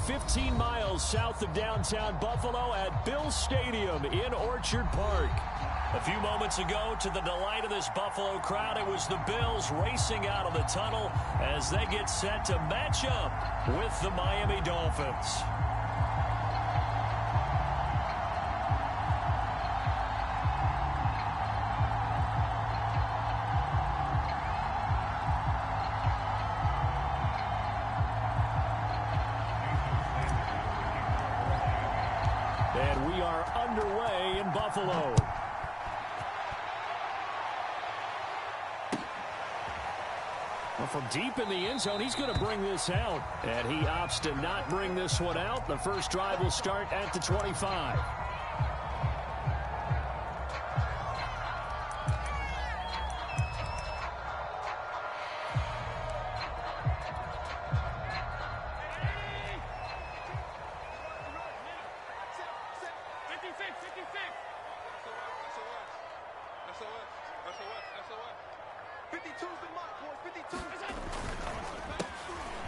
15 miles south of downtown Buffalo at Bills Stadium in Orchard Park. A few moments ago, to the delight of this Buffalo crowd, it was the Bills racing out of the tunnel as they get set to match up with the Miami Dolphins. And we are underway in Buffalo. Well, from deep in the end zone, he's going to bring this out. And he opts to not bring this one out. The first drive will start at the 25.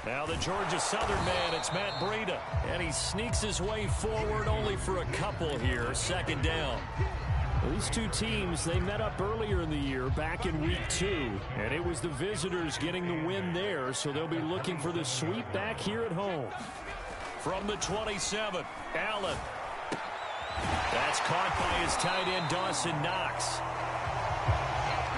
Now the Georgia Southern man, it's Matt Breida. And he sneaks his way forward only for a couple here. Second down. These two teams, they met up earlier in the year back in week 2. And it was the visitors getting the win there. So they'll be looking for the sweep back here at home. From the 27, Allen. That's caught by his tight end, Dawson Knox.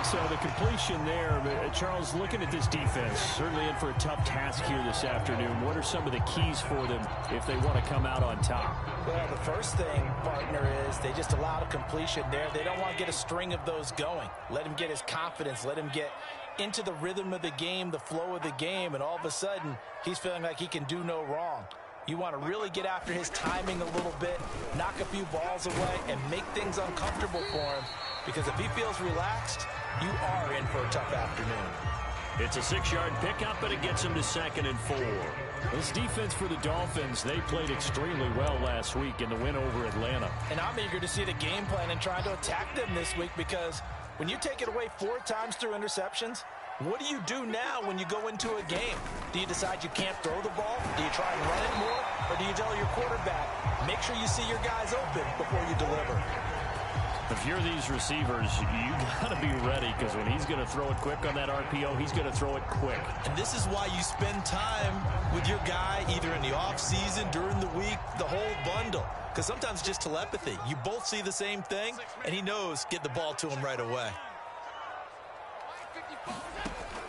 So the completion there, Charles, looking at this defense, certainly in for a tough task here this afternoon. What are some of the keys for them if they want to come out on top? Well, the first thing, partner, is they just allow the completion there. They don't want to get a string of those going. Let him get his confidence. Let him get into the rhythm of the game, the flow of the game, and all of a sudden, he's feeling like he can do no wrong. You want to really get after his timing a little bit, knock a few balls away, and make things uncomfortable for him. Because if he feels relaxed, you are in for a tough afternoon. It's a 6-yard pickup, but it gets him to 2nd and 4. This defense for the Dolphins, they played extremely well last week in the win over Atlanta. And I'm eager to see the game plan and trying to attack them this week, because when you take it away 4 times through interceptions, what do you do now when you go into a game? Do you decide you can't throw the ball? Do you try and run it more? Or do you tell your quarterback, make sure you see your guys open before you deliver? If you're these receivers, you got to be ready, because when he's going to throw it quick on that RPO, he's going to throw it quick. And this is why you spend time with your guy either in the offseason, during the week, the whole bundle. Because sometimes it's just telepathy. You both see the same thing, and he knows get the ball to him right away.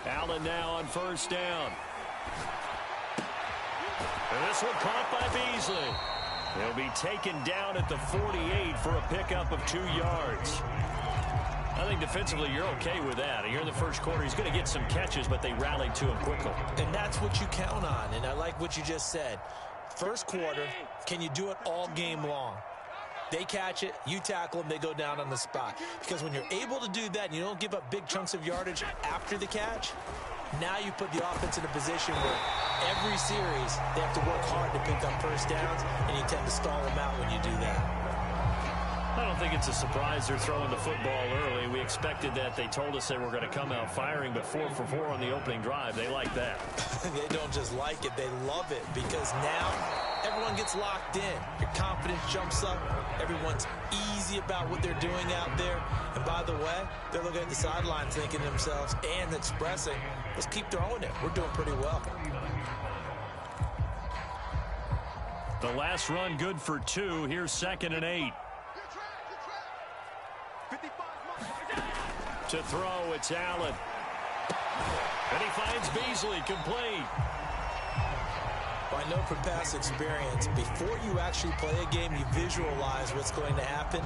Allen now on first down. And this one caught by Beasley. They'll be taken down at the 48 for a pickup of 2 yards. I think defensively you're okay with that. Here in the first quarter, he's going to get some catches, but they rallied to him quickly. And that's what you count on, and I like what you just said. First quarter, can you do it all game long? They catch it, you tackle them, they go down on the spot. Because when you're able to do that and you don't give up big chunks of yardage after the catch, now you put the offense in a position where every series they have to work hard to pick up first downs, and you tend to stall them out when you do that. I don't think it's a surprise they're throwing the football early. We expected that. They told us they were going to come out firing, but 4 for 4 on the opening drive. They like that. They don't just like it, they love it, because now everyone gets locked in. Your confidence jumps up. Everyone's easy about what they're doing out there. And by the way, they're looking at the sidelines thinking to themselves and expressing, let's keep throwing it. We're doing pretty well. The last run good for 2. Here's 2nd and 8. To throw, it's Allen. And he finds Beasley complete. Well, I know from past experience, before you actually play a game, you visualize what's going to happen.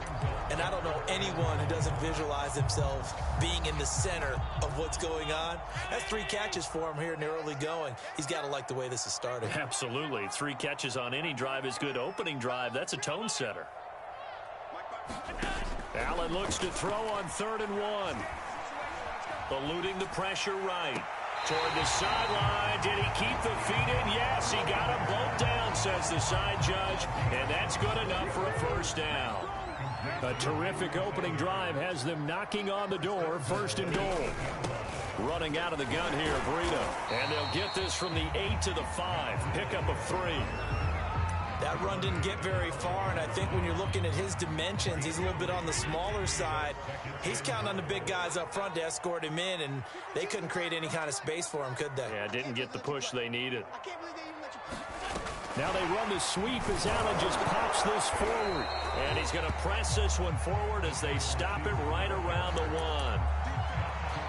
And I don't know anyone who doesn't visualize themselves being in the center of what's going on. That's 3 catches for him here in the early going. He's got to like the way this is starting. Absolutely. 3 catches on any drive is good. Opening drive, that's a tone setter. Allen looks to throw on 3rd and 1. Eluding the pressure right. Toward the sideline. Did he keep the feet in? Yes, he got them both down, says the side judge. And that's good enough for a first down. A terrific opening drive has them knocking on the door. 1st and goal. Running out of the gun here, Breida. And they'll get this from the 8 to the 5. Pickup of 3. That run didn't get very far, and I think when you're looking at his dimensions, he's a little bit on the smaller side. He's counting on the big guys up front to escort him in, and they couldn't create any kind of space for him, could they? Yeah, didn't get the push they needed. Now they run the sweep as Allen just pops this forward. And he's going to press this one forward as they stop it right around the one.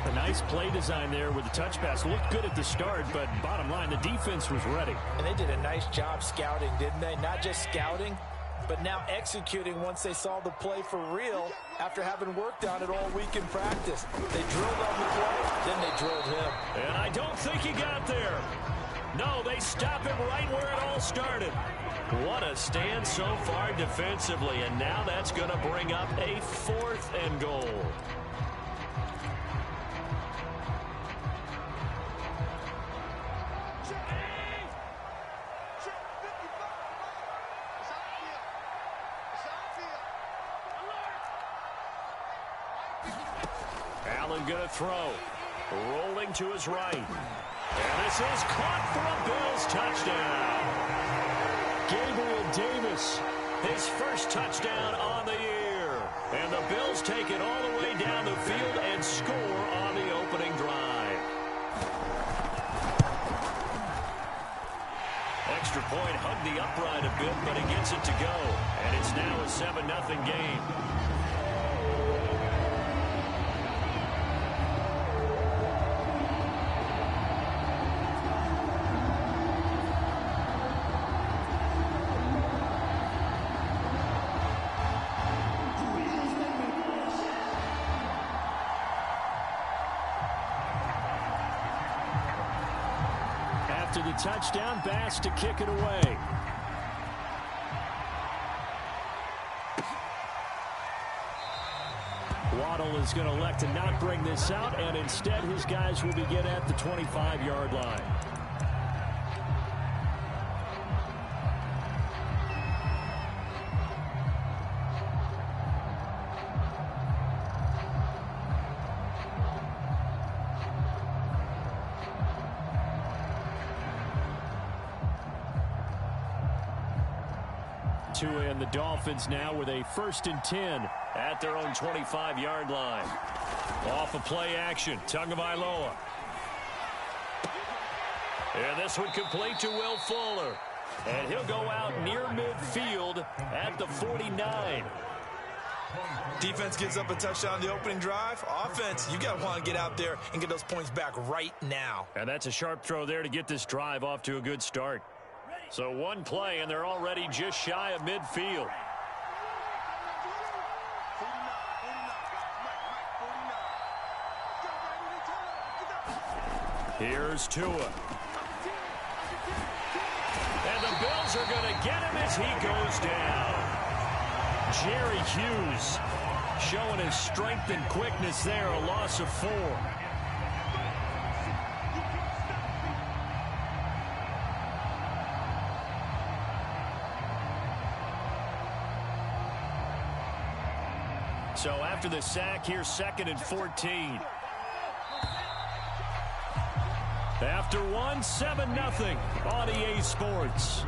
A nice play design there with the touch pass. Looked good at the start, but bottom line, the defense was ready. And they did a nice job scouting, didn't they? Not just scouting, but now executing once they saw the play for real after having worked on it all week in practice. They drilled on the play, then they drilled him. And I don't think he got there. No, they stop him right where it all started. What a stand so far defensively, and now that's going to bring up a 4th and goal. Allen going to throw. Rolling to his right. And this is caught for a Bills touchdown. Gabriel Davis, his first touchdown on the year. And the Bills take it all the way down the field and score on the opening drive. Extra point hugged the upright a bit, but he gets it to go. And it's now a 7-0 game. To the touchdown, Bass to kick it away. Waddle is going to elect to not bring this out, and instead his guys will begin at the 25-yard line. And the Dolphins now with a 1st and 10 at their own 25-yard line. Off of play action, Tagovailoa. And this one complete to Will Fuller. And he'll go out near midfield at the 49. Defense gives up a touchdown on the opening drive. Offense, you got to want to get out there and get those points back right now. And that's a sharp throw there to get this drive off to a good start. So one play, and they're already just shy of midfield. Here's Tua. And the Bills are going to get him as he goes down. Jerry Hughes showing his strength and quickness there, a loss of 4. So after the sack, here's 2nd and 14. After one, 7-0 on EA Sports.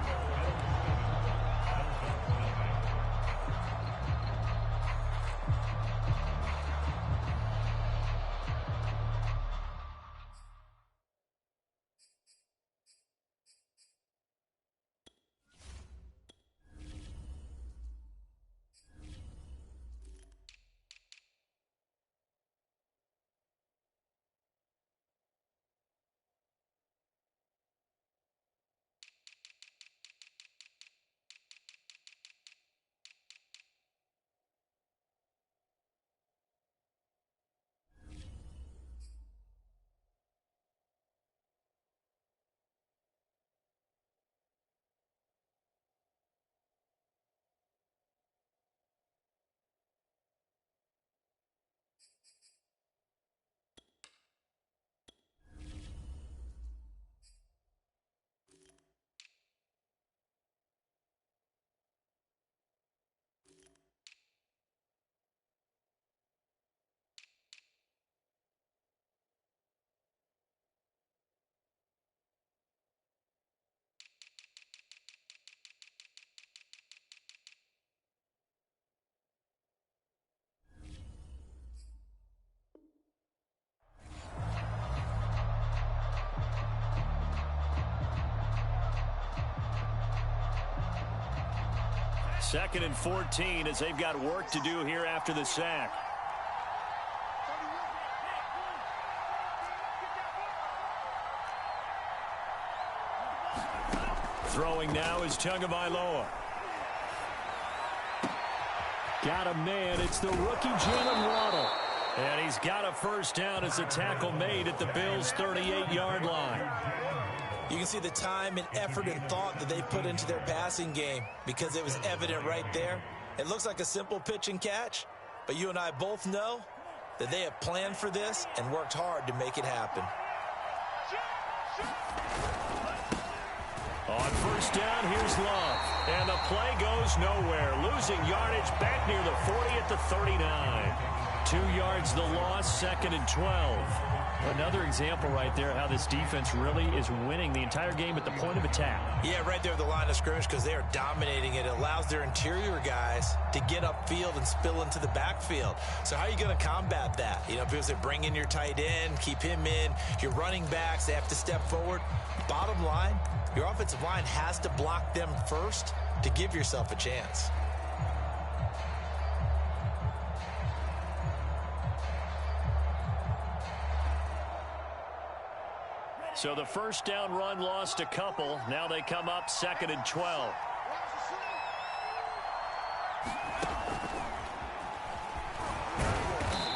2nd and 14 as they've got work to do here after the sack. Throwing now is Tagovailoa. Got a man. It's the rookie Jalen Waddle. And he's got a first down as a tackle made at the Bills' 38-yard line. You can see the time and effort and thought that they put into their passing game because it was evident right there. It looks like a simple pitch and catch, but you and I both know that they have planned for this and worked hard to make it happen. On first down, here's Love. And the play goes nowhere. Losing yardage back near the 40 at the 39. 2 yards the loss, 2nd and 12. Another example right there how this defense really is winning the entire game at the point of attack. Yeah, right there at the line of scrimmage because they are dominating it. It allows their interior guys to get upfield and spill into the backfield. So how are you going to combat that? You know, because they bring in your tight end, keep him in. Your running backs, they have to step forward. Bottom line, your offensive line has to block them first to give yourself a chance. So the first down run lost a couple. Now they come up 2nd and 12.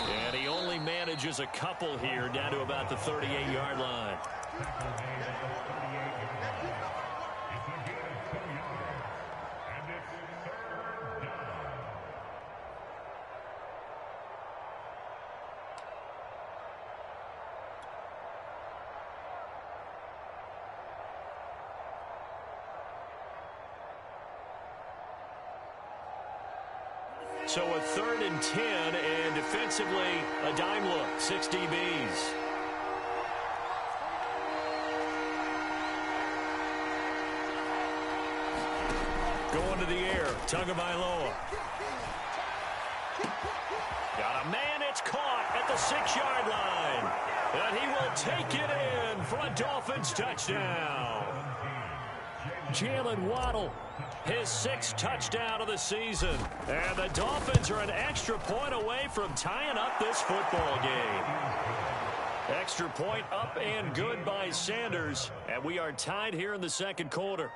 And he only manages a couple here down to about the 38-yard line. So a 3rd and 10, and defensively, a dime look, 6 DBs. Going to the air, Tagovailoa. Got a man, it's caught at the 6-yard line. And he will take it in for a Dolphins touchdown. Jalen Waddle, his 6th touchdown of the season. And the Dolphins are an extra point away from tying up this football game. Extra point up and good by Sanders. And we are tied here in the 2nd quarter.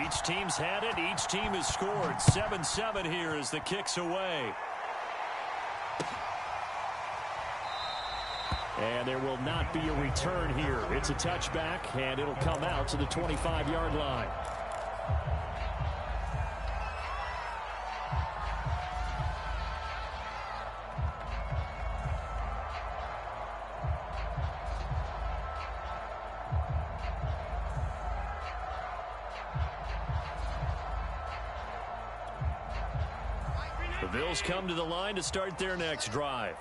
Each team's had it. Each team has scored. 7-7 here as the kick's away. And there will not be a return here. It's a touchback, and it'll come out to the 25-yard line. The Bills come to the line to start their next drive.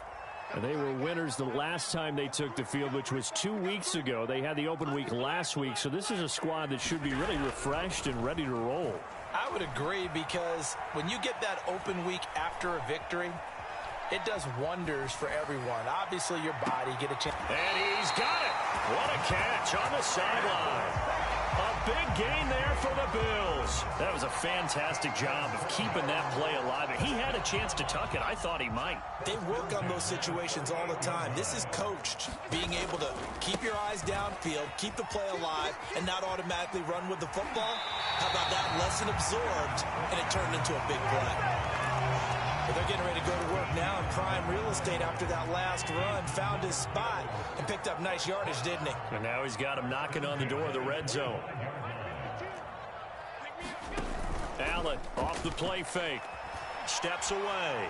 And they were winners the last time they took the field, which was 2 weeks ago. They had the open week last week, so this is a squad that should be really refreshed and ready to roll. I would agree, because when you get that open week after a victory, it does wonders for everyone. Obviously, your body get a chance. And he's got it. What a catch on the sideline. A big gain there for the Bills. That was a fantastic job of keeping that play alive. He had a chance to tuck it. I thought he might. They work on those situations all the time. This is coached, being able to keep your eyes downfield, keep the play alive, and not automatically run with the football. How about that? Lesson absorbed, and it turned into a big play. But they're getting ready to go to work now in prime real estate after that last run. Found his spot and picked up nice yardage, didn't he? And now he's got him knocking on the door of the red zone. Allen off the play fake. Steps away.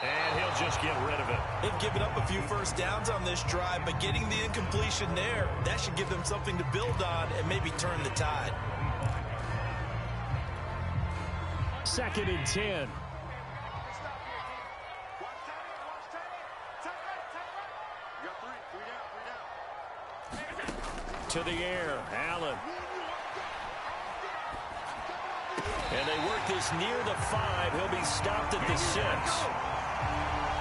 And he'll just get rid of it. They've given up a few first downs on this drive, but getting the incompletion there, that should give them something to build on and maybe turn the tide. 2nd and 10. To the air, Allen. And they work this near the 5. He'll be stopped at the 6.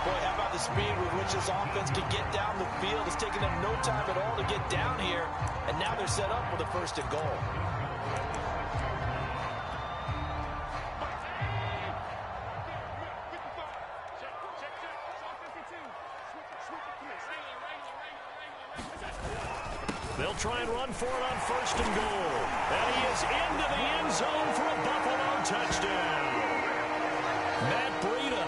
Boy, how about the speed with which this offense can get down the field? It's taken them no time at all to get down here, and now they're set up with a 1st and goal. They'll try and run for it on 1st and goal. And he is into the end zone for a Buffalo touchdown. Matt Breida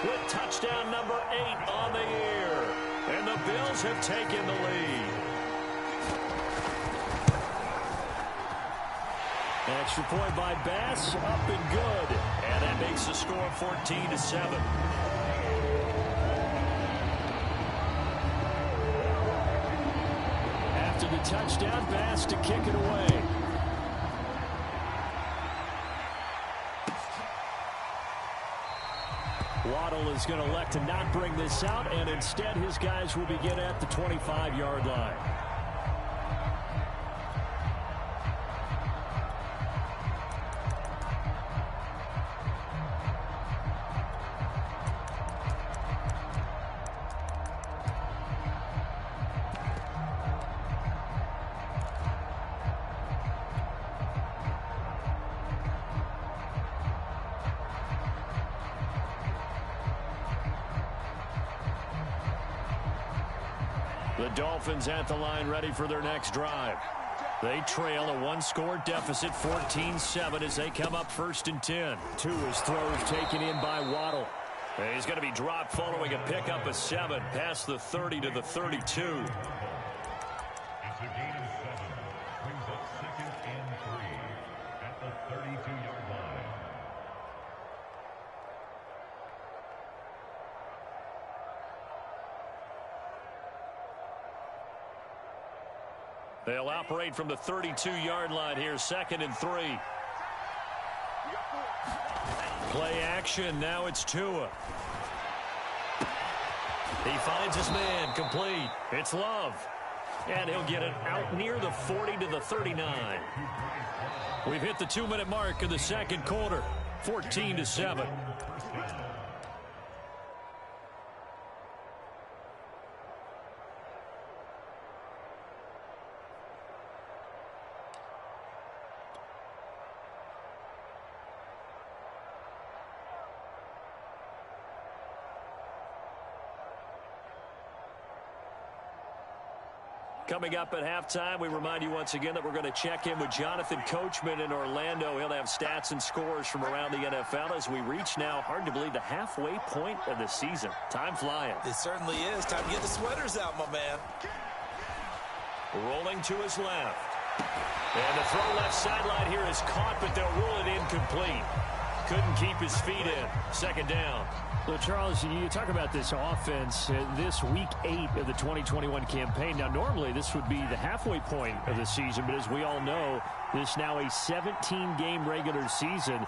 with touchdown number 8 on the year. And the Bills have taken the lead. Extra point by Bass, up and good. And that makes the score 14-7. After the touchdown, Bass to kick it away. Waddle is going to elect to not bring this out, and instead his guys will begin at the 25-yard line. The Dolphins at the line ready for their next drive. They trail a 1-score deficit, 14-7, as they come up 1st and 10. Tua's throws taken in by Waddle. And he's going to be dropped following a pickup of 7 past the 30 to the 32. It's a gain of 7. Brings up 2nd and 3 at the 32-yard line. They'll operate from the 32-yard line here, 2nd and 3. Play action, now it's Tua. He finds his man, complete. It's Love. And he'll get it out near the 40 to the 39. We've hit the 2-minute mark of the 2nd quarter, 14-7. Coming up at halftime, we remind you once again that we're going to check in with Jonathan Coachman in Orlando. He'll have stats and scores from around the NFL as we reach now, hard to believe, the halfway point of the season. Time flying. It certainly is. Time to get the sweaters out, my man. Rolling to his left. And the throw left sideline here is caught, but they'll rule it incomplete. Couldn't keep his feet in. 2nd down. So, Charles, you talk about this offense, this week 8 of the 2021 campaign. Now, normally this would be the halfway point of the season, but as we all know, this now a 17-game regular season.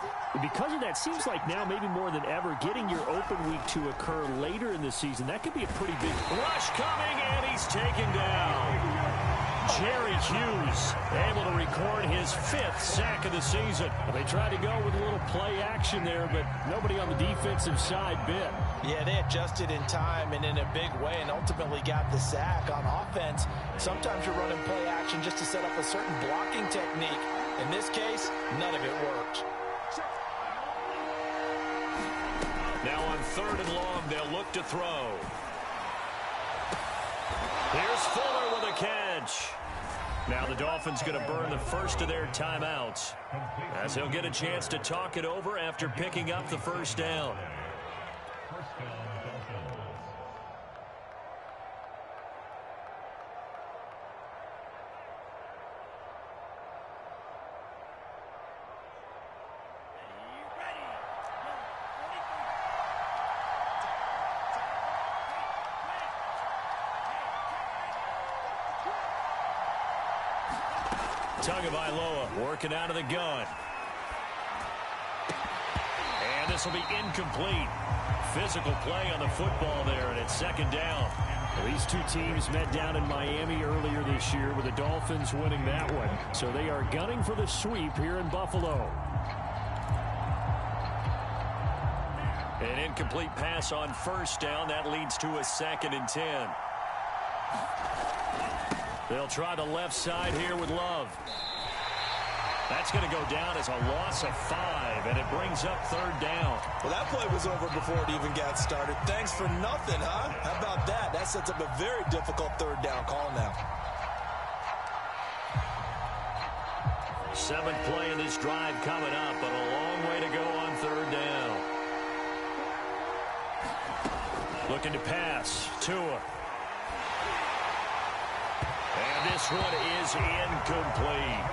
Because of that, seems like now maybe more than ever, getting your open week to occur later in the season, that could be a pretty big rush coming, and he's taken down. Jerry Hughes able to record his 5th sack of the season. They tried to go with a little play action there, but nobody on the defensive side bit. Yeah, they adjusted in time and in a big way and ultimately got the sack. On offense, sometimes you're running play action just to set up a certain blocking technique. In this case, none of it worked. Now on 3rd and long, they'll look to throw. Here's Fuller with a catch. Now the Dolphins going to burn the first of their timeouts, as he'll get a chance to talk it over after picking up the 1st down. Tagovailoa working out of the gun. And this will be incomplete. Physical play on the football there, and it's 2nd down. Well, these two teams met down in Miami earlier this year with the Dolphins winning that one. So they are gunning for the sweep here in Buffalo. An incomplete pass on first down. That leads to a 2nd and 10. They'll try the left side here with Love. That's going to go down as a loss of 5, and it brings up 3rd down. Well, that play was over before it even got started. Thanks for nothing, huh? How about that? That sets up a very difficult 3rd down call now. 7th play in this drive coming up, but a long way to go on 3rd down. Looking to pass. Tua. And this one is incomplete.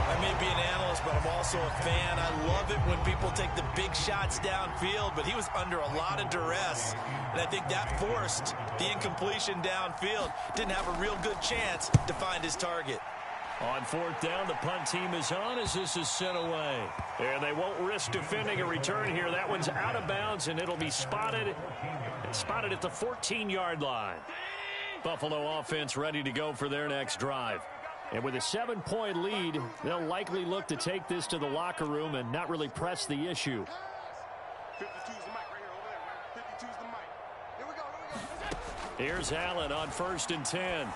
I may be an analyst, but I'm also a fan. I love it when people take the big shots downfield, but he was under a lot of duress, and I think that forced the incompletion downfield. Didn't have a real good chance to find his target. On 4th down, the punt team is on as this is sent away. And they won't risk defending a return here. That one's out of bounds, and it'll be spotted at the 14-yard line. Buffalo offense ready to go for their next drive. And with a 7-point lead, they'll likely look to take this to the locker room and not really press the issue. 52's the mic right here, over there, right? 52's the mic. Here we go. Here's Allen on 1st and 10.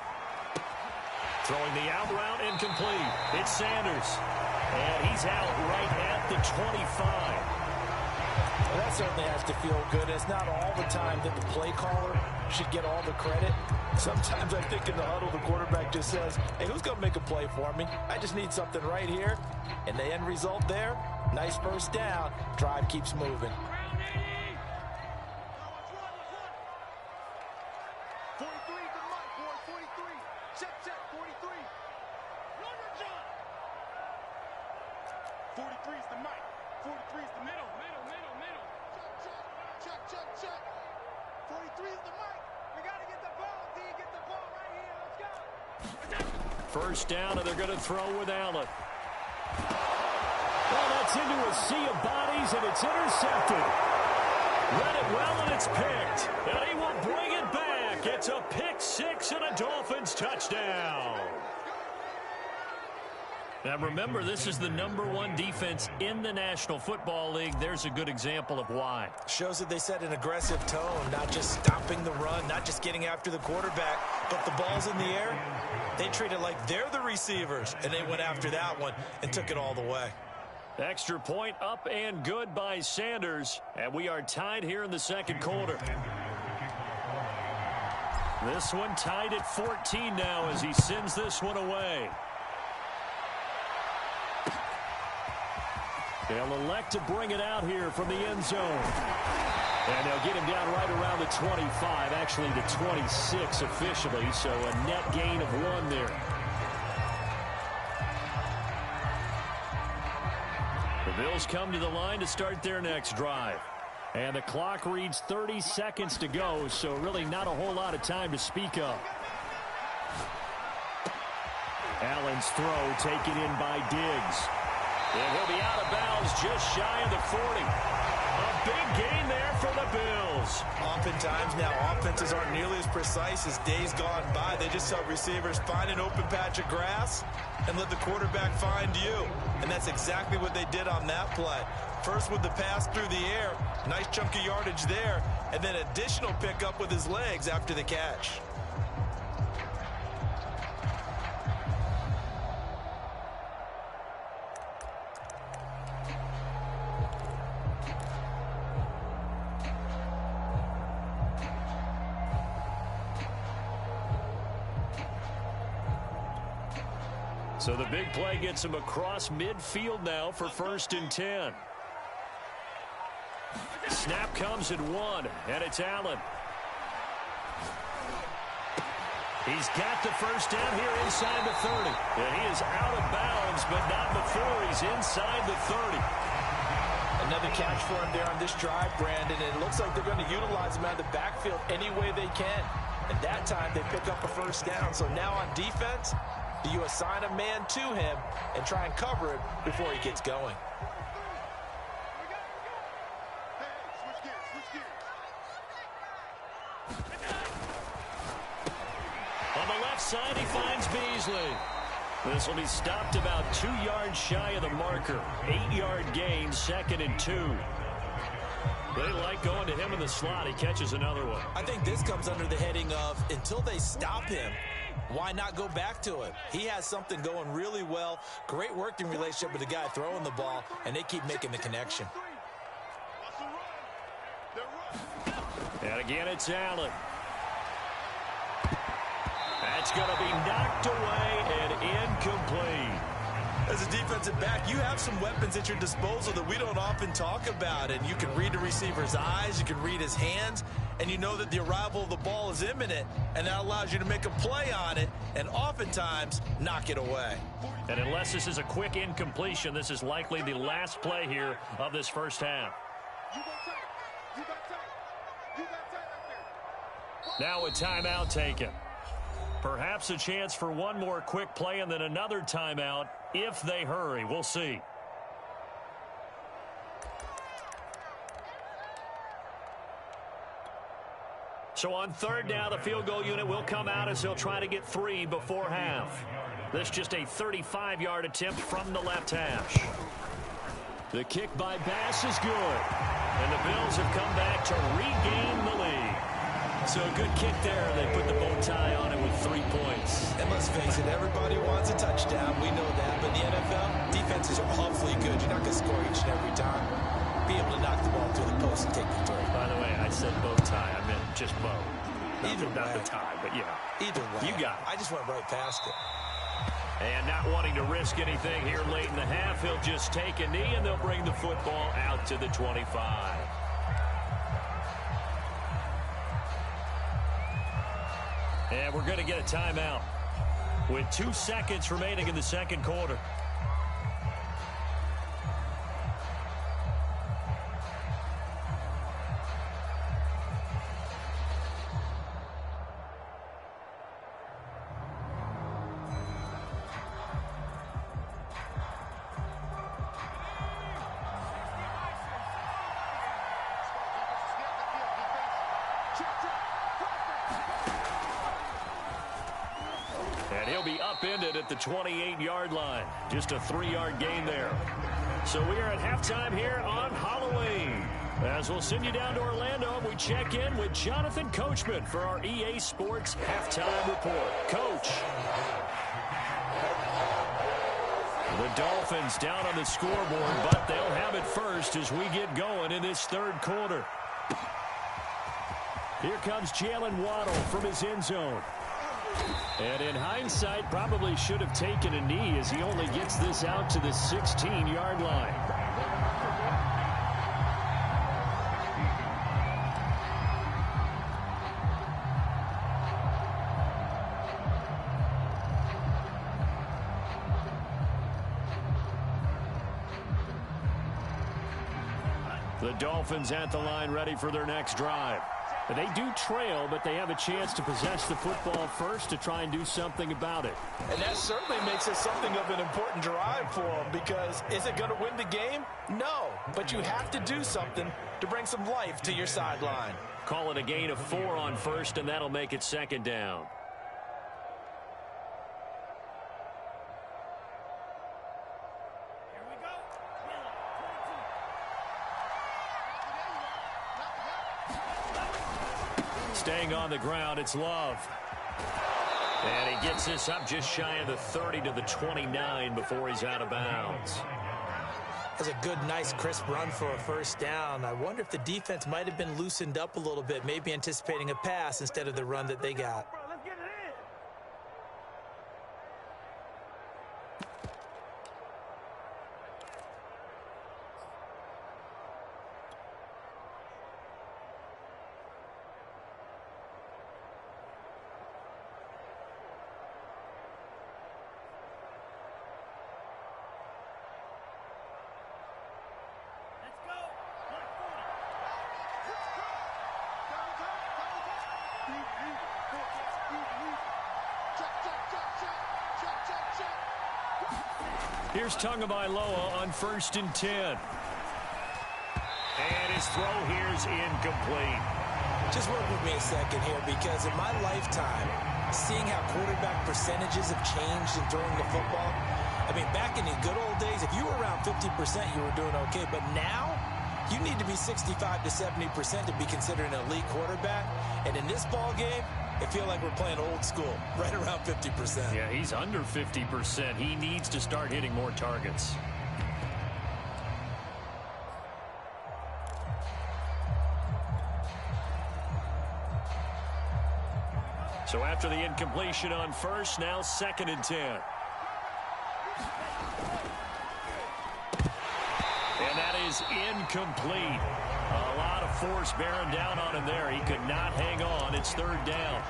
Throwing the out route incomplete. It's Sanders. And he's out right at the 25. Well, that certainly has to feel good. It's not all the time that the play caller should get all the credit. Sometimes I think in the huddle, the quarterback just says, hey, who's going to make a play for me? I just need something right here. And the end result there, nice 1st down. Drive keeps moving. 43's the mic, boy. 43. Check, 43. 43's the mic. 43's the middle. Check. 43's the mic. We got to get the ball, D. Get the ball right here. Let's go. 1st down, and they're going to throw with Allen. Well, that's into a sea of bodies, and it's intercepted. Read it well, and it's picked. And he will bring it back. It's a pick 6 and a Dolphins touchdown. Now, remember, this is the #1 defense in the National Football League. There's a good example of why. Shows that they set an aggressive tone, not just stopping the run, not just getting after the quarterback, but the ball's in the air. They treat it like they're the receivers, and they went after that one and took it all the way. Extra point up and good by Sanders, and we are tied here in the 2nd quarter. This one tied at 14 now as he sends this one away. They'll elect to bring it out here from the end zone. And they'll get him down right around the 25, actually the 26 officially, so a net gain of 1 there. The Bills come to the line to start their next drive. And the clock reads 30 seconds to go, so really not a whole lot of time to speak of. Allen's throw taken in by Diggs. And he'll be out of bounds just shy of the 40. A big gain there for the Bills. Oftentimes now offenses aren't nearly as precise as days gone by. They just help receivers find an open patch of grass and let the quarterback find you. And that's exactly what they did on that play. First with the pass through the air, nice chunk of yardage there, and then additional pickup with his legs after the catch. So the big play gets him across midfield now for 1st and 10. Snap comes at 1, and it's Allen. He's got the 1st down here inside the 30. And he is out of bounds, but not before he's inside the 30. Another catch for him there on this drive, Brandon. And it looks like they're going to utilize him out of the backfield any way they can. And that time they pick up a 1st down. So now on defense, do you assign a man to him and try and cover him before he gets going? On the left side, he finds Beasley. This will be stopped about 2 yards shy of the marker. 8-yard gain, 2nd and 2. They like going to him in the slot. He catches another one. I think this comes under the heading of until they stop him, why not go back to him? He has something going really well. Great working relationship with the guy throwing the ball, and they keep making the connection. And again, it's Allen. That's going to be knocked away and incomplete. As a defensive back, you have some weapons at your disposal that we don't often talk about. And you can read the receiver's eyes, you can read his hands, and you know that the arrival of the ball is imminent, and that allows you to make a play on it and oftentimes knock it away. And unless this is a quick incompletion, this is likely the last play here of this first half. Now a timeout taken. Perhaps a chance for one more quick play and then another timeout if they hurry. We'll see. So on third down, the field goal unit will come out as they'll try to get 3 before half. This just a 35-yard attempt from the left hash. The kick by Bass is good. And the Bills have come back to regain the lead. So a good kick there. They put the bow tie on it with 3 points. And let's face it, everybody wants a touchdown. We know that. But in the NFL, defenses are awfully good. You're not going to score each and every time. Be able to knock the ball through the post and take the throw. By the way, I said bow tie. I meant just bow. Not the tie, but yeah. Either way. You got it. I just went right past it. And not wanting to risk anything here late in the half, he'll just take a knee, and they'll bring the football out to the 25. And we're going to get a timeout with 2 seconds remaining in the second quarter. And he'll be upended at the 28-yard line. Just a 3-yard gain there. So we are at halftime here on Halloween. As we'll send you down to Orlando, and we check in with Jonathan Coachman for our EA Sports Halftime Report. Coach. The Dolphins down on the scoreboard, but they'll have it first as we get going in this third quarter. Here comes Jalen Waddle from his end zone. And in hindsight, probably should have taken a knee as he only gets this out to the 16-yard line. The Dolphins at the line ready for their next drive. They do trail, but they have a chance to possess the football first to try and do something about it. And that certainly makes it something of an important drive for them, because is it going to win the game? No, but you have to do something to bring some life to your sideline. Call it a gain of 4 on first, and that'll make it second down. Staying on the ground, it's Love. And he gets this up just shy of the 30 to the 29 before he's out of bounds. That's a good, nice, crisp run for a first down. I wonder if the defense might have been loosened up a little bit, maybe anticipating a pass instead of the run that they got. Here's Tagovailoa on 1st and 10. And his throw here's incomplete. Just work with me a second here, because in my lifetime, seeing how quarterback percentages have changed in throwing the football, I mean, back in the good old days, if you were around 50%, you were doing okay. But now, you need to be 65 to 70% to be considered an elite quarterback. And in this ball game, it feels like we're playing old school, right around 50%. Yeah, he's under 50%. He needs to start hitting more targets. So after the incompletion on first, now 2nd and 10. And that is incomplete. A lot of force bearing down on him there. He could not hang on. It's 3rd down.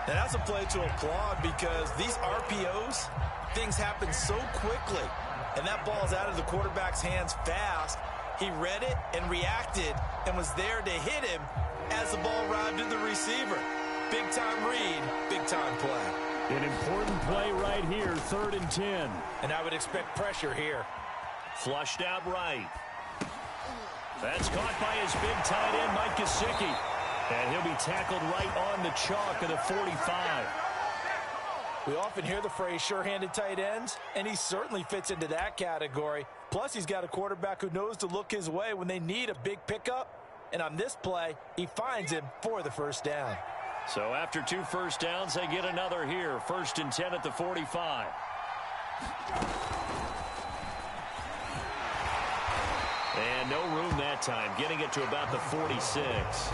And that's a play to applaud because these RPOs, things happen so quickly. And that ball's out of the quarterback's hands fast. He read it and reacted and was there to hit him as the ball arrived to the receiver. Big-time read, big-time play. An important play right here, 3rd and 10. And I would expect pressure here. Flushed out right. That's caught by his big tight end, Mike Gesicki. And he'll be tackled right on the chalk of the 45. We often hear the phrase sure-handed tight ends, and he certainly fits into that category. Plus, he's got a quarterback who knows to look his way when they need a big pickup. And on this play, he finds him for the 1st down. So after 2 first downs, they get another here. 1st and 10 at the 45. And no room that time, getting it to about the 46.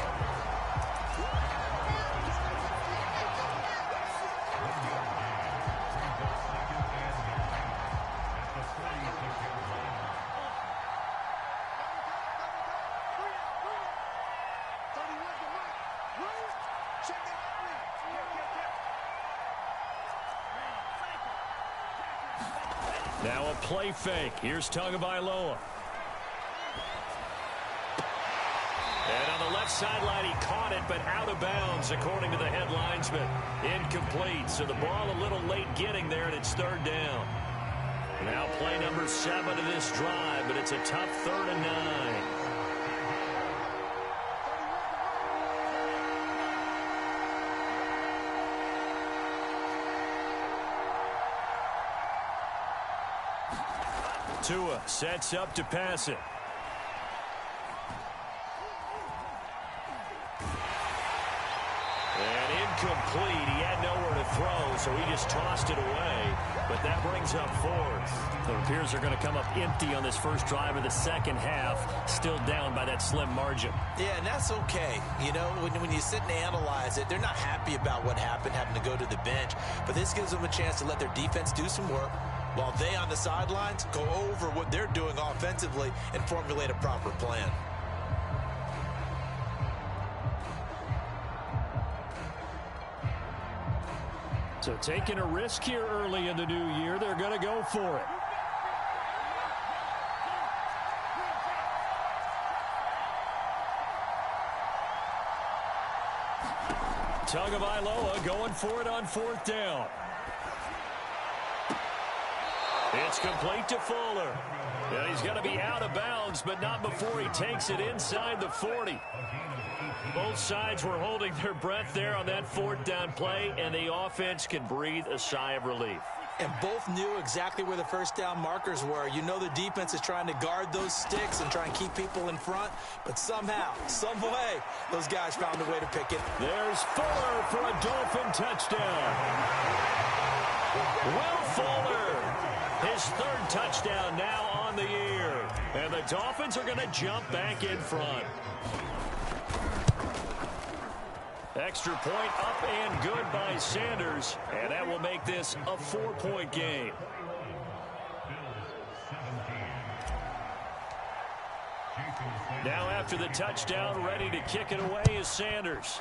Now a play fake. Here's Tagovailoa. And on the left sideline, he caught it, but out of bounds, according to the head linesman. Incomplete. So the ball a little late getting there, and it's 3rd down. Now play number 7 of this drive, but it's a tough 3rd and 9. Tua sets up to pass it. And incomplete. He had nowhere to throw, so he just tossed it away. But that brings up 4th. It appears they're going to come up empty on this first drive of the 2nd half, still down by that slim margin. Yeah, and that's okay. You know, when you sit and analyze it, they're not happy about what happened, having to go to the bench. But this gives them a chance to let their defense do some work, while they on the sidelines go over what they're doing offensively and formulate a proper plan. So taking a risk here early in the new year, they're going to go for it. Tagovailoa going for it on 4th down. It's complete to Fuller. And he's going to be out of bounds, but not before he takes it inside the 40. Both sides were holding their breath there on that 4th down play, and the offense can breathe a sigh of relief. And both knew exactly where the 1st down markers were. You know the defense is trying to guard those sticks and try and keep people in front, but somehow, some way, those guys found a way to pick it. There's Fuller for a Dolphin touchdown. Will Fuller, his 3rd touchdown now on the year. And the Dolphins are going to jump back in front. Extra point up and good by Sanders, and that will make this a 4-point game. Now after the touchdown, ready to kick it away is Sanders.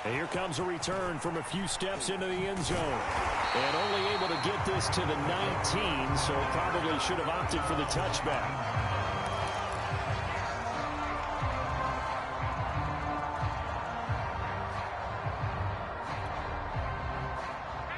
And here comes a return from a few steps into the end zone. And only able to get this to the 19, so probably should have opted for the touchback.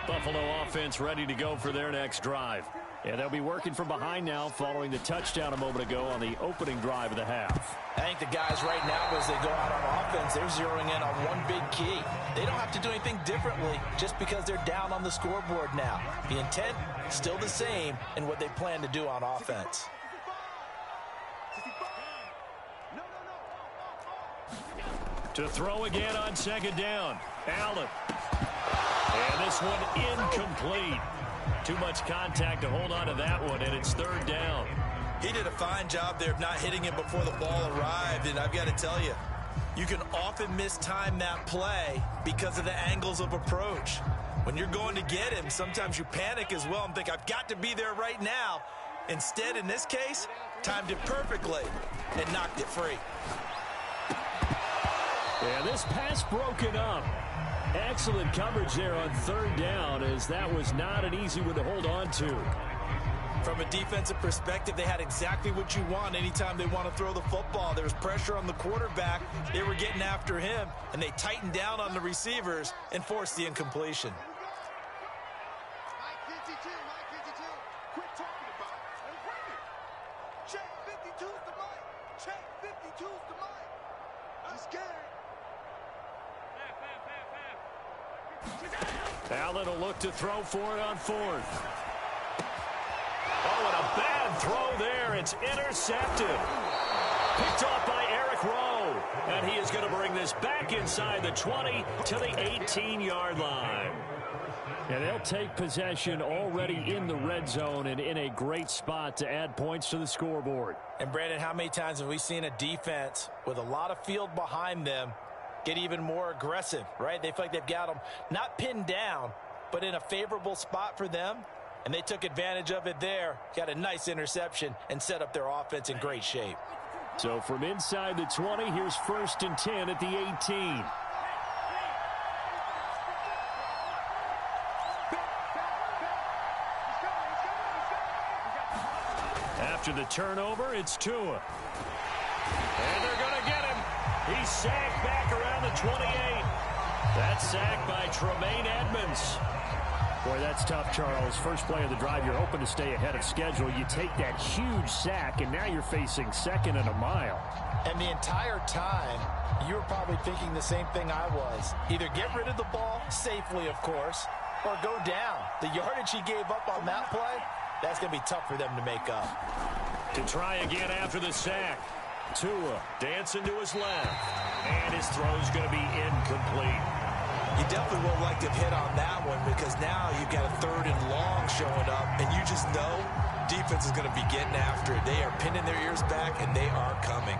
Buffalo offense ready to go for their next drive. And they'll be working from behind now following the touchdown a moment ago on the opening drive of the half. I think the guys right now, as they go out on offense, they're zeroing in on one big key. They don't have to do anything differently just because they're down on the scoreboard now. The intent, still the same in what they plan to do on offense. To throw again on second down. Allen. And this one incomplete. Too much contact to hold on to that one, and it's third down. He did a fine job there of not hitting it before the ball arrived, and I've got to tell you, you can often mistime that play because of the angles of approach. When you're going to get him, sometimes you panic as well and think, I've got to be there right now. Instead, in this case, timed it perfectly and knocked it free. Yeah, this pass broken up. Excellent coverage there on third down, as that was not an easy one to hold on to. From a defensive perspective, they had exactly what you want anytime they want to throw the football. There was pressure on the quarterback. They were getting after him, and they tightened down on the receivers and forced the incompletion. Quit talking about it and bring it. Check 52's the mic. Check 52's the mic. I'm scared. Allen will look to throw for it on fourth. Oh, and a bad throw there. It's intercepted. Picked off by Eric Rowe. And he is going to bring this back inside the 20 to the 18-yard line. And they'll take possession already in the red zone and in a great spot to add points to the scoreboard. And, Brandon, how many times have we seen a defense with a lot of field behind them get even more aggressive, right? They feel like they've got them not pinned down, but in a favorable spot for them, and they took advantage of it there, got a nice interception, and set up their offense in great shape. So from inside the 20, here's 1st and 10 at the 18. After the turnover, it's Tua. And they're going to get him. He's sacked back around the 28. That's sacked by Tremaine Edmonds. Boy, that's tough, Charles. First play of the drive, you're hoping to stay ahead of schedule. You take that huge sack, and now you're facing 2nd and a mile. And the entire time, you were probably thinking the same thing I was. Either get rid of the ball, safely, of course, or go down. The yardage he gave up on that play, that's going to be tough for them to make up. To try again after the sack. Tua dancing to his left. And his throw's going to be incomplete. You definitely won't like to hit on that one because now you've got a 3rd and long showing up, and you just know defense is going to be getting after it. They are pinning their ears back, and they are coming.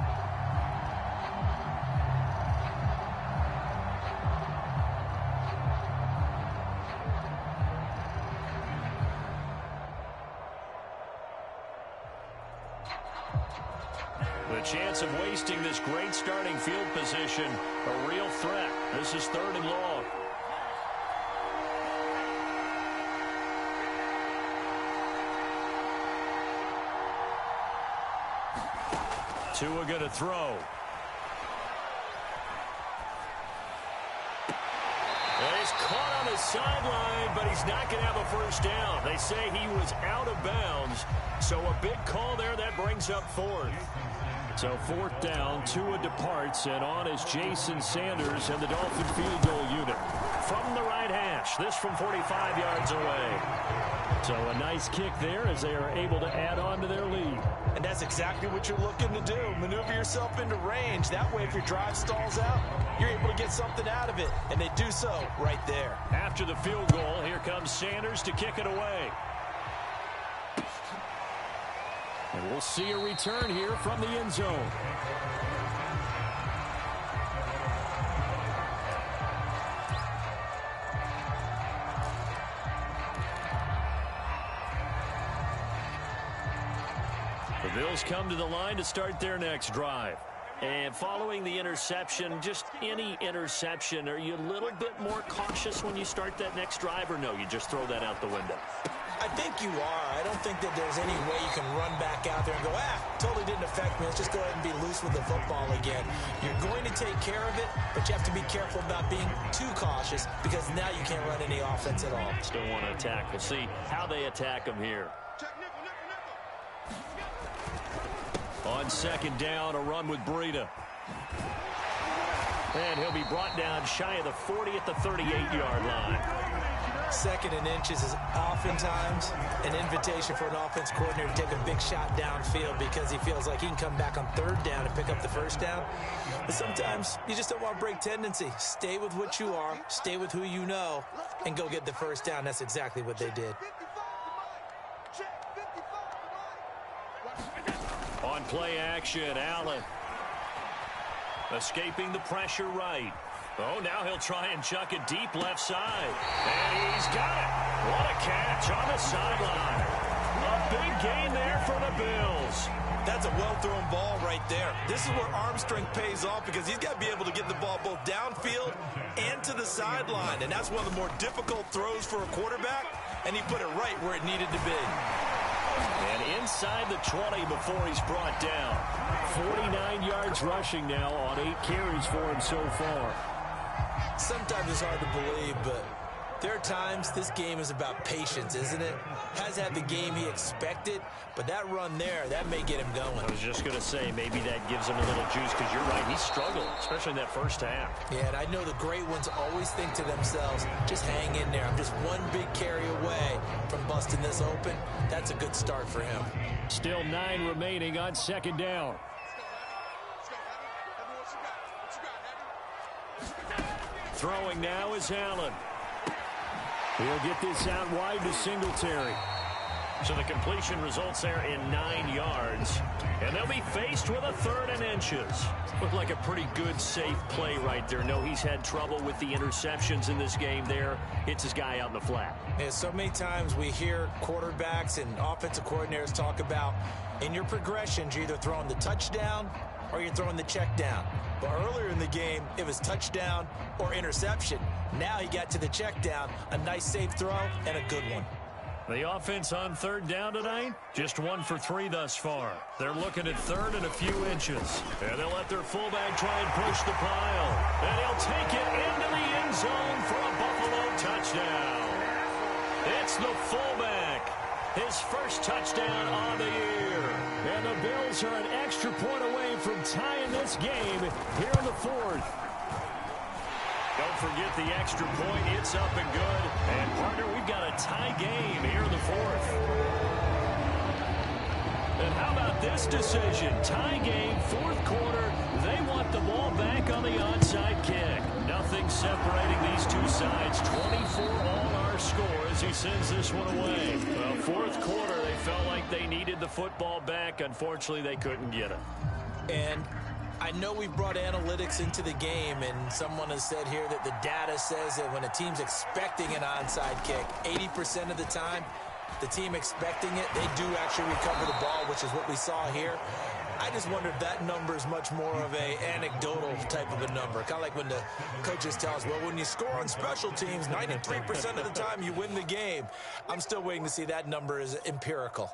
The chance of wasting this great starting field position, a real threat. This is 3rd and long. Tua going to throw. Well, he's caught on the sideline, but he's not going to have a first down. They say he was out of bounds, so a big call there that brings up 4th. So 4th down, Tua departs, and on is Jason Sanders and the Dolphin field goal unit. From the right hash, this from 45 yards away. So a nice kick there as they are able to add on to their lead. And that's exactly what you're looking to do. Maneuver yourself into range. That way, if your drive stalls out, you're able to get something out of it. And they do so right there. After the field goal, here comes Sanders to kick it away. And we'll see a return here from the end zone. The Bills come to the line to start their next drive. And following the interception, just any interception, are you a little bit more cautious when you start that next drive, or no, you just throw that out the window? I think you are. I don't think that there's any way you can run back out there and go, totally didn't affect me. Let's just go ahead and be loose with the football again. You're going to take care of it, but you have to be careful about being too cautious because now you can't run any offense at all. Still want to attack. We'll see how they attack them here. Check nickel, nickel, nickel. On second down, a run with Breida. And he'll be brought down shy of the 40 at the 38-yard line. Second and inches is oftentimes an invitation for an offense coordinator to take a big shot downfield because he feels like he can come back on third down and pick up the first down. But sometimes you just don't want to break tendency. Stay with what you are, stay with who you know, and go get the first down. That's exactly what they did. 55 to Mike. Check 55 to Mike. On play action, Allen. Escaping the pressure right. Oh, now he'll try and chuck it deep left side. And he's got it. What a catch on the sideline. A big gain there for the Bills. That's a well-thrown ball right there. This is where arm strength pays off because he's got to be able to get the ball both downfield and to the sideline. And that's one of the more difficult throws for a quarterback. And he put it right where it needed to be. And inside the 20 before he's brought down. 49 yards rushing now on 8 carries for him so far. Sometimes it's hard to believe, but there are times this game is about patience, isn't it? Hasn't had the game he expected, but that run there, that may get him going. I was just going to say, maybe that gives him a little juice because you're right, he struggled, especially in that first half. Yeah, and I know the great ones always think to themselves, just hang in there. I'm just one big carry away from busting this open. That's a good start for him. Still 9 remaining on second down. Throwing now is Allen. He'll get this out wide to Singletary. So the completion results there in 9 yards. And they'll be faced with a 3rd and inches. Looked like a pretty good, safe play right there. No, he's had trouble with the interceptions in this game there. Hits his guy out in the flat. Yeah, so many times we hear quarterbacks and offensive coordinators talk about in your progressions, you're either throwing the touchdown or you're throwing the check down. But earlier in the game, it was touchdown or interception. Now he got to the check down, a nice safe throw, and a good one. The offense on 3rd down tonight, just 1 for 3 thus far. They're looking at 3rd and a few inches. And they'll let their fullback try and push the pile. And he'll take it into the end zone for a Buffalo touchdown. It's the fullback. His first touchdown on the year. And the Bills are an extra point away from tying this game here in the 4th. Don't forget the extra point. It's up and good. And, partner, we've got a tie game here in the 4th. And how about this decision? Tie game, 4th quarter. They want the ball back on the onside kick. Nothing separating these two sides. 24 all our score as he sends this one away. Well, 4th quarter, they felt like they needed the football back. Unfortunately, they couldn't get it. And I know we brought analytics into the game, and someone has said here that the data says that when a team's expecting an onside kick, 80% of the time, the team expecting it, they do actually recover the ball, which is what we saw here. I just wonder if that number is much more of a anecdotal type of a number. Kind of like when the coaches tell us, well, when you score on special teams, 93% of the time you win the game. I'm still waiting to see that number is empirical.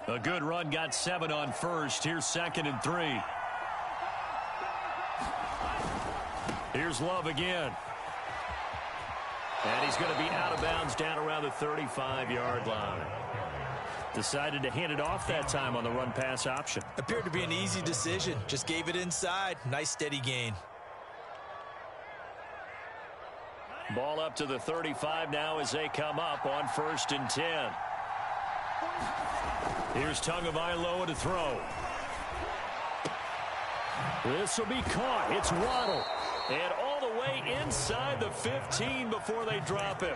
A good run, got 7 on first. Here's 2nd and 3. Here's Love again. And he's going to be out of bounds down around the 35-yard line. Decided to hand it off that time on the run-pass option. Appeared to be an easy decision. Just gave it inside. Nice steady gain. Ball up to the 35 now as they come up on 1st and 10. Here's Tagovailoa to throw. This will be caught. It's Waddle. And all the way inside the 15 before they drop him.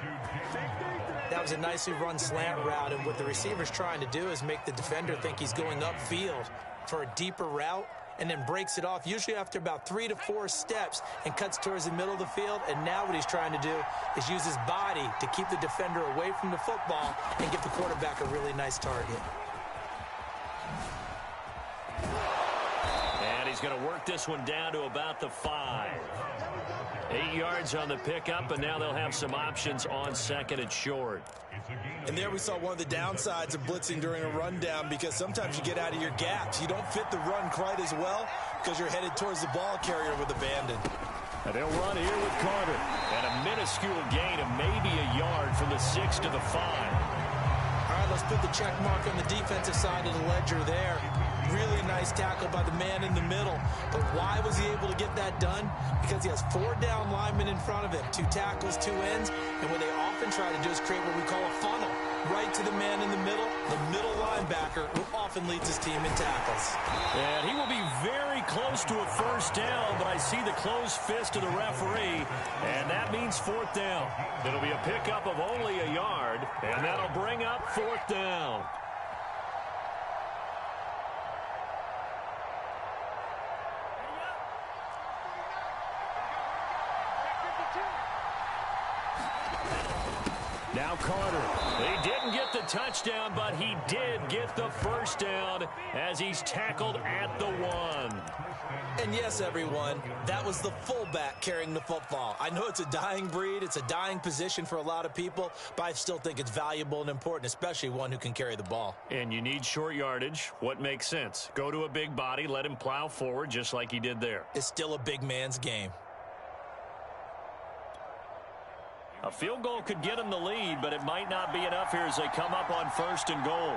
That was a nicely run slant route, and what the receiver's trying to do is make the defender think he's going upfield for a deeper route and then breaks it off, usually after about 3 to 4 steps, and cuts towards the middle of the field. And now what he's trying to do is use his body to keep the defender away from the football and give the quarterback a really nice target. And he's going to work this one down to about the 5. 8 yards on the pickup, and now they'll have some options on 2nd and short. And there we saw one of the downsides of blitzing during a rundown, because sometimes you get out of your gaps. You don't fit the run quite as well because you're headed towards the ball carrier with abandon. And they'll run here with Carter. And a minuscule gain of maybe a yard from the 6 to the 5. All right, let's put the check mark on the defensive side of the ledger there. Really nice tackle by the man in the middle. But why was he able to get that done? Because he has 4 down linemen in front of him, 2 tackles, 2 ends. And what they often try to do is create what we call a funnel. Right to the man in the middle linebacker, who often leads his team in tackles. And he will be very close to a first down, but I see the closed fist of the referee, and that means 4th down. It'll be a pickup of only a yard, and that'll bring up 4th down. Now Carter. He didn't get the touchdown, but he did get the first down as he's tackled at the 1. And yes, everyone, that was the fullback carrying the football. I know it's a dying breed, it's a dying position for a lot of people, but I still think it's valuable and important, especially one who can carry the ball. And you need short yardage. What makes sense? Go to a big body, let him plow forward just like he did there. It's still a big man's game. A field goal could get him the lead, but it might not be enough here as they come up on 1st and goal.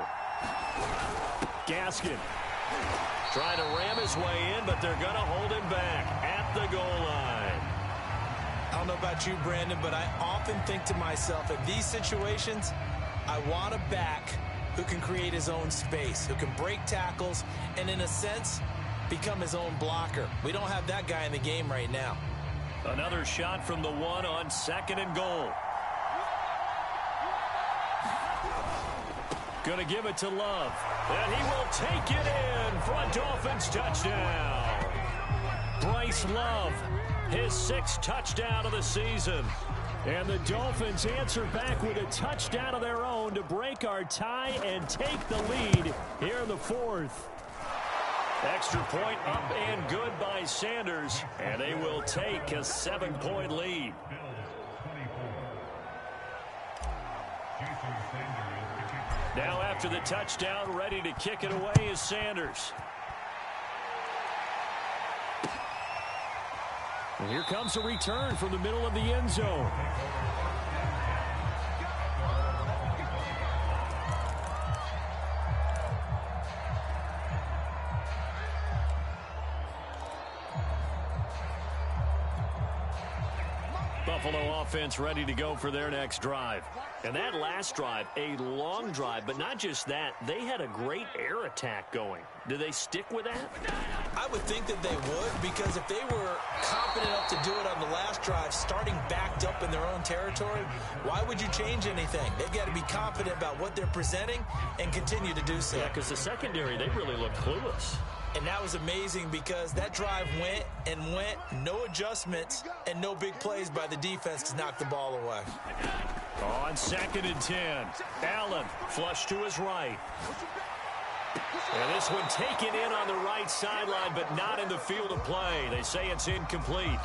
Gaskin trying to ram his way in, but they're going to hold him back at the goal line. I don't know about you, Brandon, but I often think to myself, in these situations, I want a back who can create his own space, who can break tackles, and in a sense, become his own blocker. We don't have that guy in the game right now. Another shot from the 1 on 2nd and goal. Going to give it to Love. And he will take it in for a Dolphins touchdown. Bryce Love, his 6th touchdown of the season. And the Dolphins answer back with a touchdown of their own to break our tie and take the lead here in the 4th. Extra point up and good by Sanders, and they will take a 7-point lead. Now after the touchdown, ready to kick it away is Sanders. And here comes a return from the middle of the end zone. Buffalo offense ready to go for their next drive. And that last drive, a long drive, but not just that, they had a great air attack going. Do they stick with that? I would think that they would, because if they were confident enough to do it on the last drive, starting backed up in their own territory, why would you change anything? They've got to be confident about what they're presenting and continue to do so. Yeah, because the secondary, they really looked clueless. And that was amazing because that drive went and went, no adjustments, and no big plays by the defense to knock the ball away. On 2nd and 10, Allen flush to his right. And this one taken in on the right sideline, but not in the field of play. They say it's incomplete.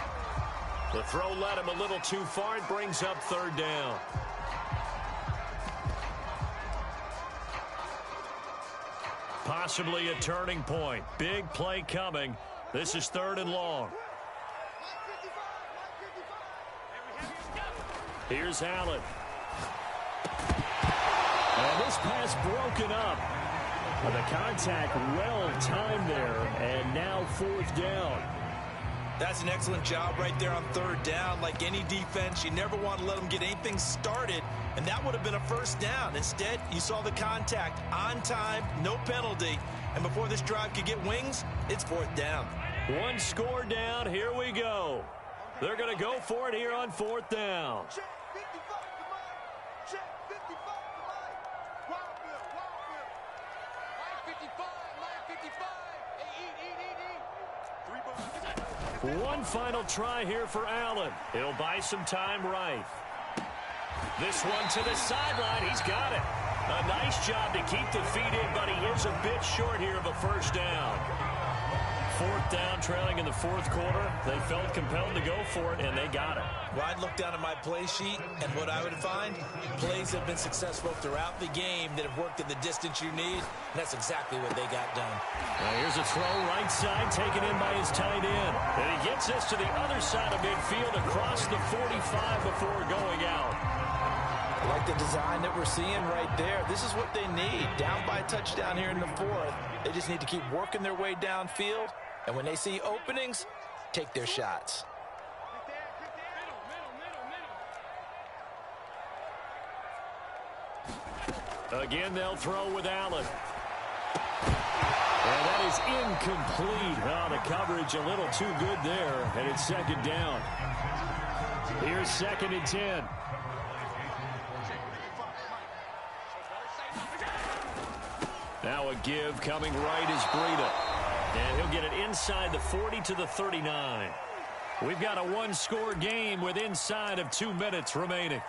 The throw led him a little too far. It brings up 3rd down. Possibly a turning point. Big play coming. This is 3rd and long. Here's Allen. And this pass broken up. The contact well timed there, and now 4th down. That's an excellent job right there on 3rd down. Like any defense, you never want to let them get anything started, and that would have been a 1st down. Instead, you saw the contact on time, no penalty, and before this drive could get wings, it's 4th down. 1 score down. Here we go. They're going to go for it here on 4th down. Check 55 to Mike. Check 55 to Mike. Wildfield, Wildfield. Mike 55, Mike 55. Hey, eat. 3 One final try here for Allen. He'll buy some time right. This one to the sideline. He's got it. A nice job to keep the feet in, but he is a bit short here of a 1st down. 4th down, trailing in the 4th quarter. They felt compelled to go for it, and they got it. Well, I'd look down at my play sheet, and what I would find, plays have been successful throughout the game that have worked in the distance you need, and that's exactly what they got done. Now here's a throw right side, taken in by his tight end. And he gets this to the other side of midfield across the 45 before going out. I like the design that we're seeing right there. This is what they need. Down by a touchdown here in the 4th. They just need to keep working their way downfield. And when they see openings, take their shots. Again, they'll throw with Allen. And that is incomplete. Oh, the coverage a little too good there. And it's 2nd down. Here's 2nd and 10. Now a give coming right is Breida. And he'll get it inside the 40 to the 39. We've got a 1-score game with inside of 2 minutes remaining.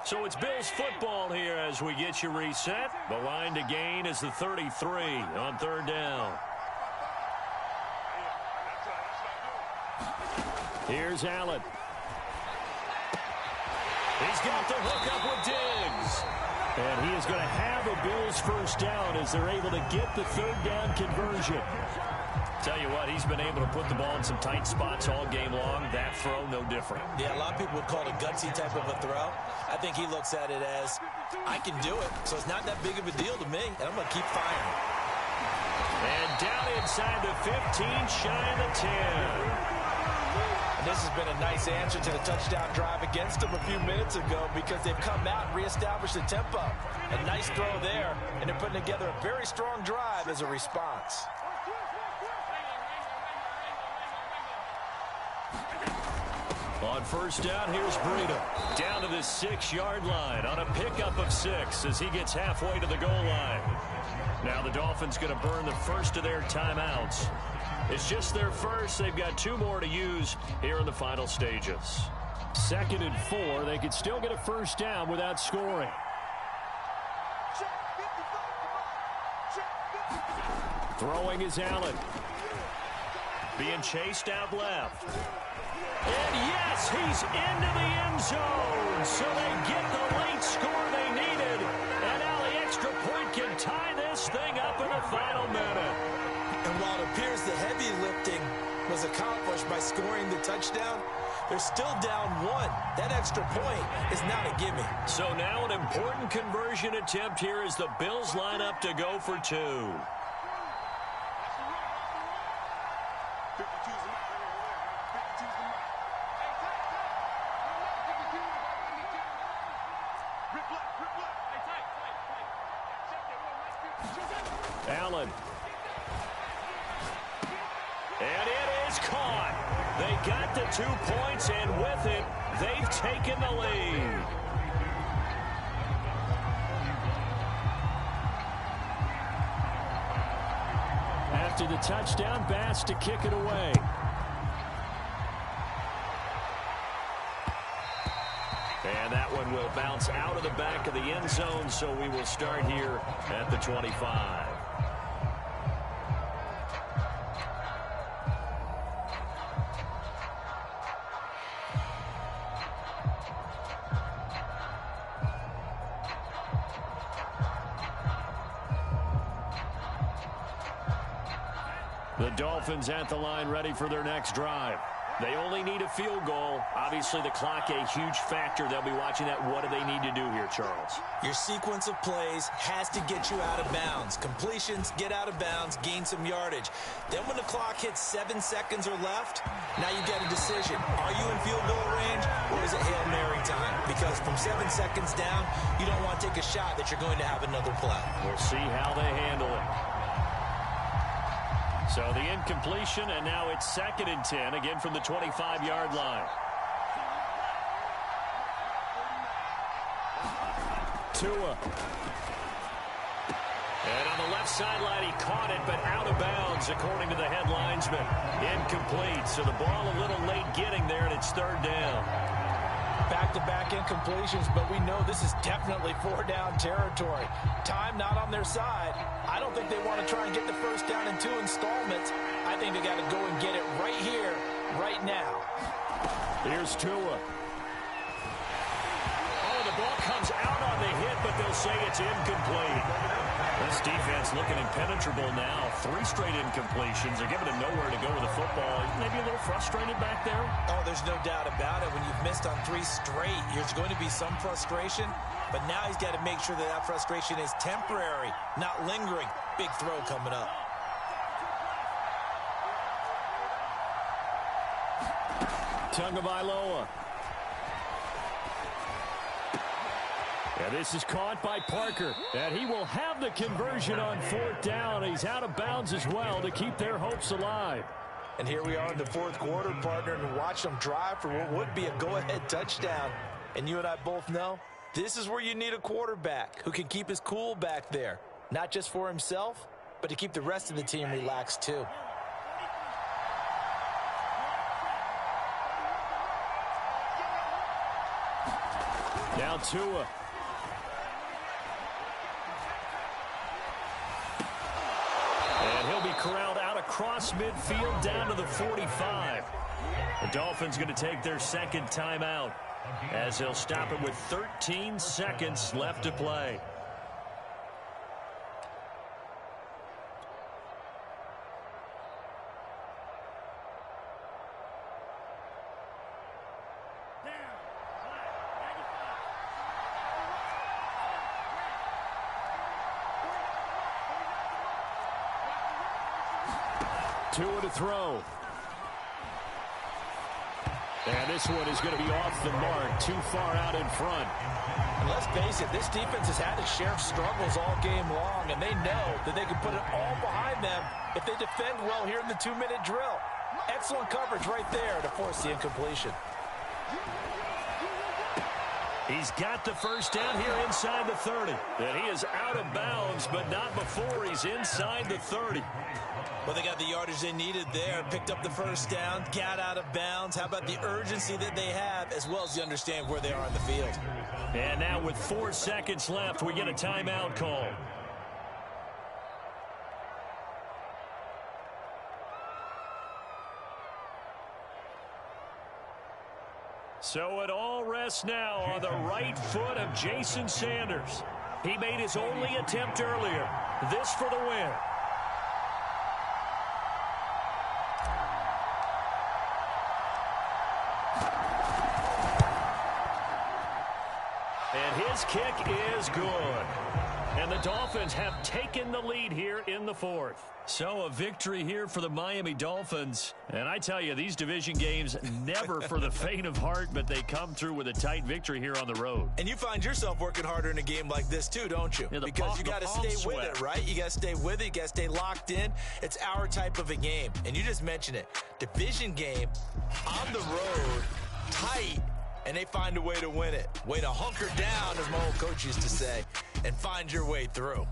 So it's Bills football here as we get you reset. The line to gain is the 33 on 3rd down. Here's Allen. He's got the hook up with Diggs. And he is going to have a Bills 1st down as they're able to get the 3rd down conversion. Tell you what, he's been able to put the ball in some tight spots all game long. That throw, no different. Yeah, a lot of people would call it a gutsy type of a throw. I think he looks at it as, I can do it, so it's not that big of a deal to me, and I'm going to keep firing. And down inside the 15, shy of the 10. This has been a nice answer to the touchdown drive against them a few minutes ago because they've come out and reestablished the tempo. A nice throw there, and they're putting together a very strong drive as a response. On 1st down, here's Breida. Down to the 6-yard line on a pickup of 6 as he gets halfway to the goal line. Now the Dolphins going to burn the first of their timeouts. It's just their first. They've got 2 more to use here in the final stages. 2nd and 4. They could still get a 1st down without scoring. Throwing is Allen. Being chased out left. And yes, he's into the end zone. So they get the late score they needed. And now the extra point can tie this thing up in the final minute. And while it appears the heavy lifting was accomplished by scoring the touchdown, they're still down 1. That extra point is not a gimme. So now an important conversion attempt here as the Bills line up to go for 2. Allen. And it is caught. They got the 2 points, and with it, they've taken the lead. After the touchdown, Bass to kick it away. And that one will bounce out of the back of the end zone, so we will start here at the 25. The Dolphins at the line, ready for their next drive. They only need a field goal. Obviously, the clock a huge factor. They'll be watching that. What do they need to do here, Charles? Your sequence of plays has to get you out of bounds. Completions, get out of bounds, gain some yardage. Then when the clock hits 7 seconds or left, now you get a decision. Are you in field goal range, or is it Hail Mary time? Because from 7 seconds down, you don't want to take a shot that you're going to have another play. We'll see how they handle it. So the incompletion, and now it's 2nd and 10, again from the 25-yard line. Tua. And on the left sideline, he caught it, but out of bounds, according to the head linesman. Incomplete, so the ball a little late getting there, and it's 3rd down. Back-to-back incompletions, but we know this is definitely 4-down territory. Time not on their side. I don't think they want to try and get the first down in 2 installments. I think they got to go and get it right here, right now. Here's Tua. Oh, the ball comes out on the hit, but they'll say it's incomplete. This defense looking impenetrable now. 3 straight incompletions. They're giving him nowhere to go with the football. Maybe a little frustrated back there. Oh, there's no doubt about it. When you've missed on 3 straight, there's going to be some frustration. But now he's got to make sure that that frustration is temporary, not lingering. Big throw coming up. Tagovailoa. And this is caught by Parker. And he will have the conversion on 4th down. He's out of bounds as well to keep their hopes alive. And here we are in the 4th quarter, partner, and watch them drive for what would be a go-ahead touchdown. And you and I both know this is where you need a quarterback who can keep his cool back there. Not just for himself, but to keep the rest of the team relaxed too. Now Tua. And he'll be corralled out across midfield down to the 45. The Dolphins going to take their second timeout as they'll stop it with 13 seconds left to play. Tua to throw. And this one is going to be off the mark, too far out in front. And let's face it, this defense has had its share of struggles all game long, and they know that they can put it all behind them if they defend well here in the 2-minute drill. Excellent coverage right there to force the incompletion. He's got the first down here inside the 30. And he is out of bounds, but not before he's inside the 30. Well, they got the yardage they needed there, picked up the first down, got out of bounds. How about the urgency that they have, as well as you understand where they are on the field. And now with 4 seconds left, we get a timeout call. So it all rests now on the right foot of Jason Sanders. He made his only attempt earlier. This for the win. And his kick is good. And the Dolphins have taken the lead here in the 4th. So a victory here for the Miami Dolphins. And I tell you, these division games never for the faint of heart, but they come through with a tight victory here on the road. And you find yourself working harder in a game like this too, don't you? Yeah, because you got to stay with it, right? You got to stay with it. You got to stay locked in. It's our type of a game. And you just mentioned it. Division game on the road, tight. And they find a way to win it. Way to hunker down, as my old coach used to say, and find your way through.